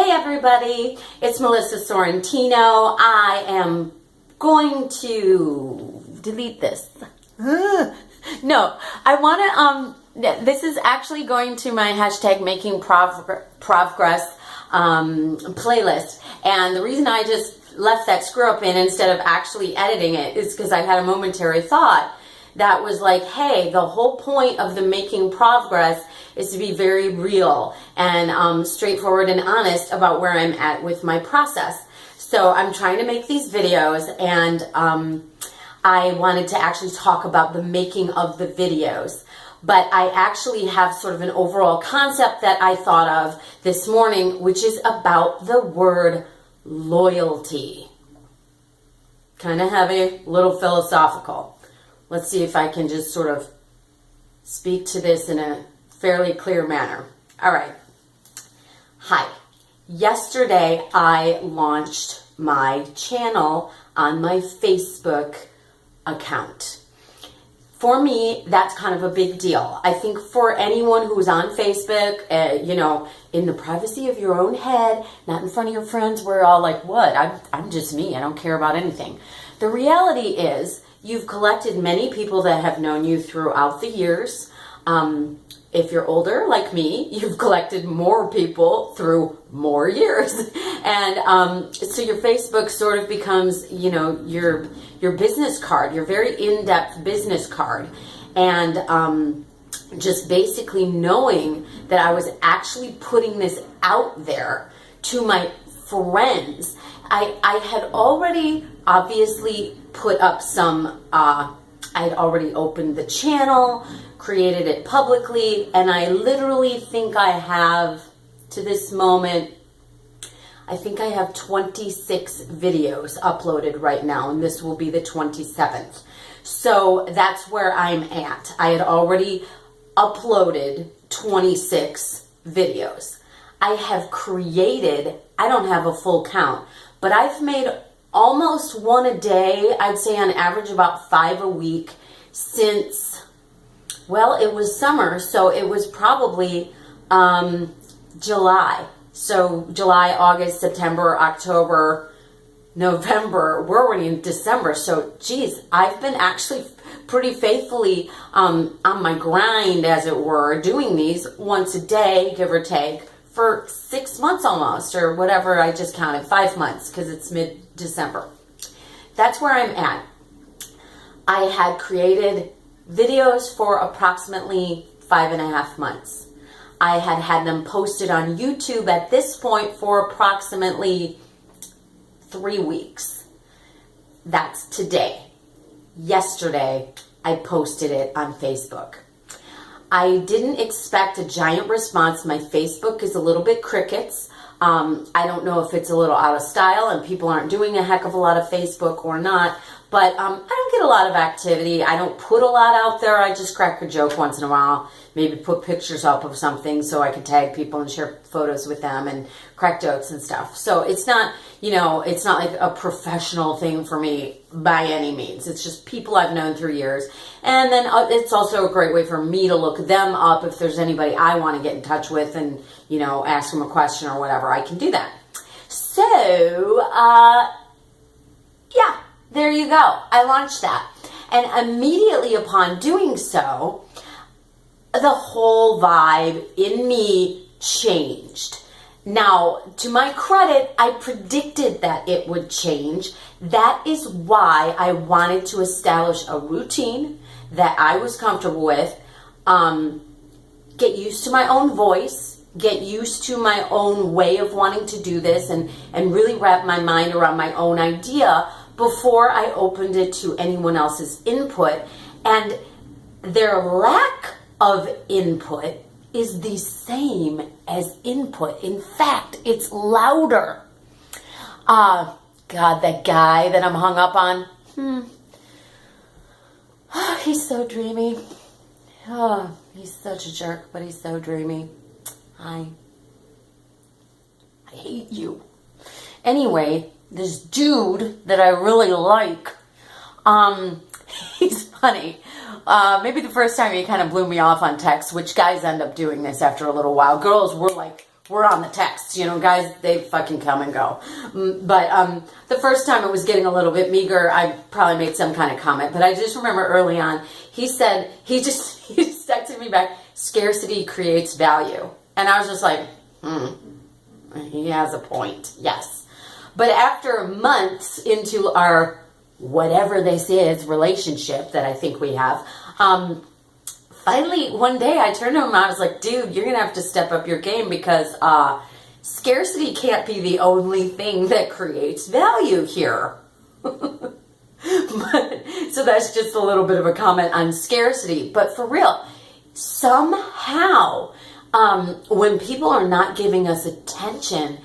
Hey everybody, it's Melissa Sorrentino. I am going to delete this. No, I want to, this is actually going to my hashtag making Provgress playlist. And the reason I just left that screw up in instead of actually editing it is because I had a momentary thought that was like, hey, the whole point of the making Provgress is to be very real and straightforward and honest about where I'm at with my process. So I'm trying to make these videos, and I wanted to actually talk about the making of the videos. But I actually have sort of an overall concept that I thought of this morning, which is about the word loyalty. Kind of heavy, a little philosophical. Let's see if I can just sort of speak to this in a fairly clear manner. All right. Hi. Yesterday, I launched my channel on my Facebook account. For me, that's kind of a big deal. I think for anyone who's on Facebook, in the privacy of your own head, not in front of your friends, we're all like, what? I'm just me. I don't care about anything. The reality is, you've collected many people that have known you throughout the years. If you're older, like me, you've collected more people through more years. And so your Facebook sort of becomes, your business card, your very in-depth business card. And just basically knowing that I was actually putting this out there to my friends. I had already obviously put up some, I had already opened the channel, created it publicly, and I literally think I have, to this moment, I think I have 26 videos uploaded right now, and this will be the 27th. So that's where I'm at. I had already uploaded 26 videos. I have created, I don't have a full count, but I've made almost one a day. I'd say on average about 5 a week since, well, it was summer, so it was probably July. So July, August, September, October, November, we're already in December. So geez, I've been actually pretty faithfully on my grind, as it were, doing these once a day, give or take, for 6 months almost, or whatever. I just counted 5 months because it's mid-December. That's where I'm at. I had created videos for approximately 5.5 months. I had had them posted on YouTube at this point for approximately 3 weeks. That's today. Yesterday, I posted it on Facebook. I didn't expect a giant response. My Facebook is a little bit crickets. I don't know if it's a little out of style and people aren't doing a heck of a lot of Facebook or not, but I don't get a lot of activity. I don't put a lot out there. I just crack a joke once in a while, maybe put pictures up of something so I can tag people and share photos with them and crack jokes and stuff. So it's not, it's not like a professional thing for me by any means. It's just people I've known through years. And then it's also a great way for me to look them up if there's anybody I want to get in touch with and, ask them a question or whatever. I can do that. So, yeah, there you go. I launched that. And immediately upon doing so, the whole vibe in me changed. Now, to my credit, I predicted that it would change. That is why I wanted to establish a routine that I was comfortable with, get used to my own voice, get used to my own way of wanting to do this, and really wrap my mind around my own idea before I opened it to anyone else's input. And their lack of input is the same as input. In fact, it's louder. God, that guy that I'm hung up on, he's so dreamy. Oh, he's such a jerk, but he's so dreamy. I hate you. Anyway, this dude that I really like, he's funny. Maybe the first time he kind of blew me off on text, which guys end up doing this after a little while. Girls, we're like we're on the text, guys, they fucking come and go. But the first time it was getting a little bit meager, I probably made some kind of comment. But I just remember early on, he said, he just texted me back, scarcity creates value. And I was just like, he has a point, yes. But after months into our whatever this is relationship that I think we have, finally, one day I turned to him and I was like, dude, you're going to have to step up your game because scarcity can't be the only thing that creates value here. So that's just a little bit of a comment on scarcity. But for real, somehow, when people are not giving us attention,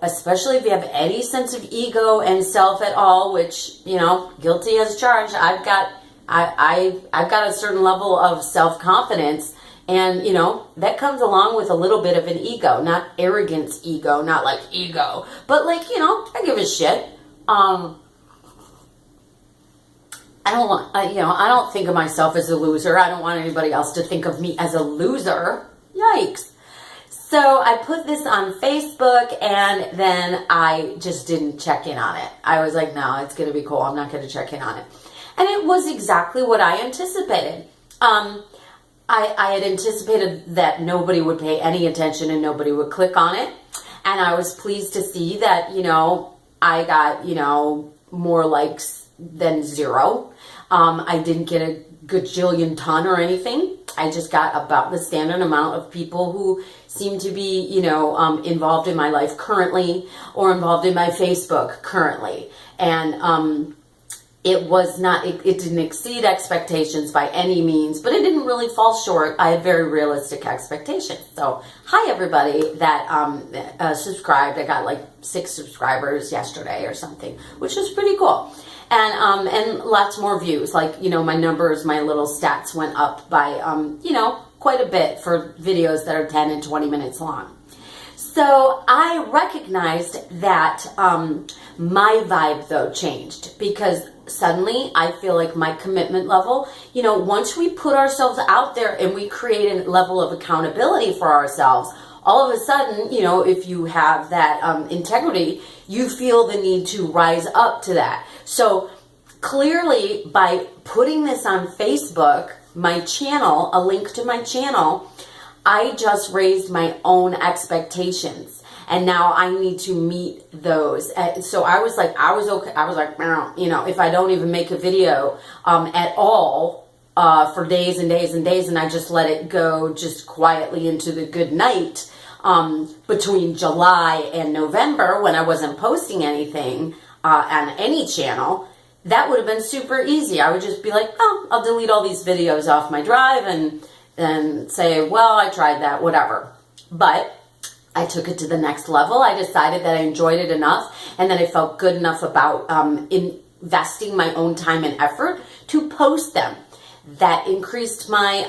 especially if you have any sense of ego and self at all, which, guilty as charged, I've got a certain level of self-confidence, and, that comes along with a little bit of an ego, not arrogance ego, not like ego, but like, I give a shit. I don't think of myself as a loser. I don't want anybody else to think of me as a loser. Yikes. So I put this on Facebook, and then I just didn't check in on it. I was like, no, it's going to be cool. I'm not going to check in on it. And it was exactly what I anticipated. I had anticipated that nobody would pay any attention and nobody would click on it. And I was pleased to see that, I got, more likes than 0. I didn't get a gajillion ton or anything. I just got about the standard amount of people who seem to be, involved in my life currently or involved in my Facebook currently. And, it was not, it didn't exceed expectations by any means, but it didn't really fall short. I had very realistic expectations. So, hi everybody that subscribed. I got like 6 subscribers yesterday or something, which was pretty cool. And lots more views. Like, my numbers, my little stats went up by, quite a bit for videos that are 10 and 20 minutes long. So I recognized that my vibe, though, changed because suddenly I feel like my commitment level, once we put ourselves out there and we create a level of accountability for ourselves, all of a sudden, if you have that integrity, you feel the need to rise up to that. So clearly, by putting this on Facebook, my channel, a link to my channel, I just raised my own expectations. And now I need to meet those. So I was okay. I was like, if I don't even make a video at all for days and days and days, and I just let it go just quietly into the good night between July and November when I wasn't posting anything on any channel, that would have been super easy. I would just be like, I'll delete all these videos off my drive and say, well, I tried that, whatever. But I took it to the next level. I decided that I enjoyed it enough and that I felt good enough about investing my own time and effort to post them. That increased my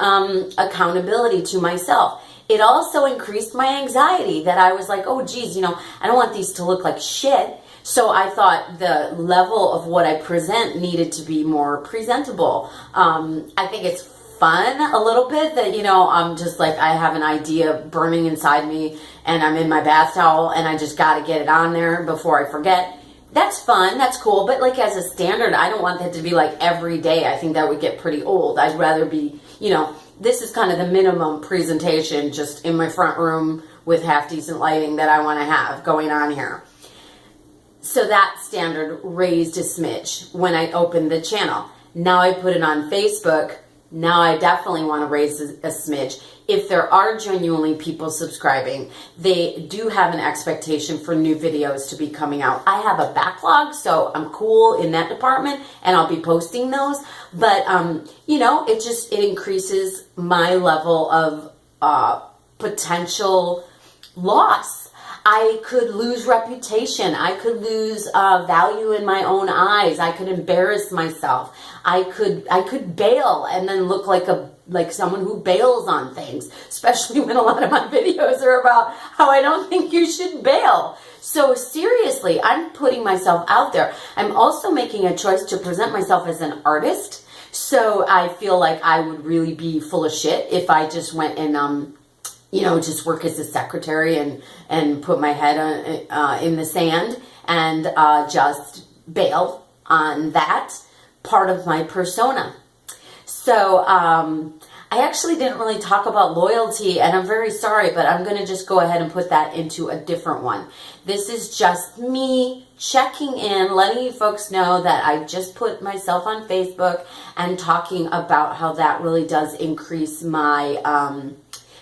accountability to myself. It also increased my anxiety that I was like, oh, geez, I don't want these to look like shit. So I thought the level of what I present needed to be more presentable. I think it's fun a little bit that, I'm just like, I have an idea burning inside me and I'm in my bath towel and I just got to get it on there before I forget. That's fun. That's cool. But like as a standard, I don't want that to be like every day. I think that would get pretty old. I'd rather be, this is kind of the minimum presentation just in my front room with half decent lighting that I want to have going on here. So that standard raised a smidge when I opened the channel. Now I put it on Facebook. Now I definitely want to raise a smidge. If there are genuinely people subscribing, they do have an expectation for new videos to be coming out. I have a backlog, so I'm cool in that department, and I'll be posting those. But, it increases my level of potential loss. I could lose reputation. I could lose value in my own eyes. I could embarrass myself. I could bail and then look like someone who bails on things, especially when a lot of my videos are about how I don't think you should bail. So seriously, I'm putting myself out there. I'm also making a choice to present myself as an artist. So I feel like I would really be full of shit if I just went and just work as a secretary and put my head in the sand and just bail on that part of my persona. So I actually didn't really talk about loyalty, and I'm very sorry, but I'm going to just go ahead and put that into a different one. This is just me checking in, letting you folks know that I just put myself on Facebook and talking about how that really does increase my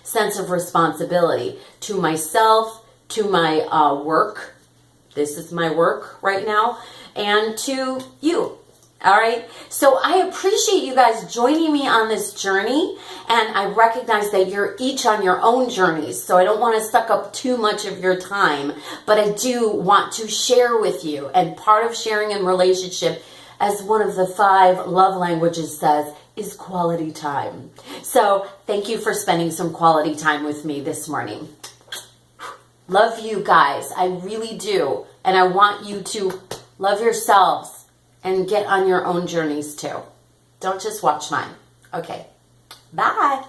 sense of responsibility to myself, to my work. This is my work right now, and to you. All right. So I appreciate you guys joining me on this journey, and I recognize that you're each on your own journeys. So I don't want to suck up too much of your time, but I do want to share with you. And part of sharing in relationship, as one of the 5 love languages says, is quality time. So thank you for spending some quality time with me this morning. Love you guys. I really do. And I want you to love yourselves and get on your own journeys too. Don't just watch mine. Okay. Bye.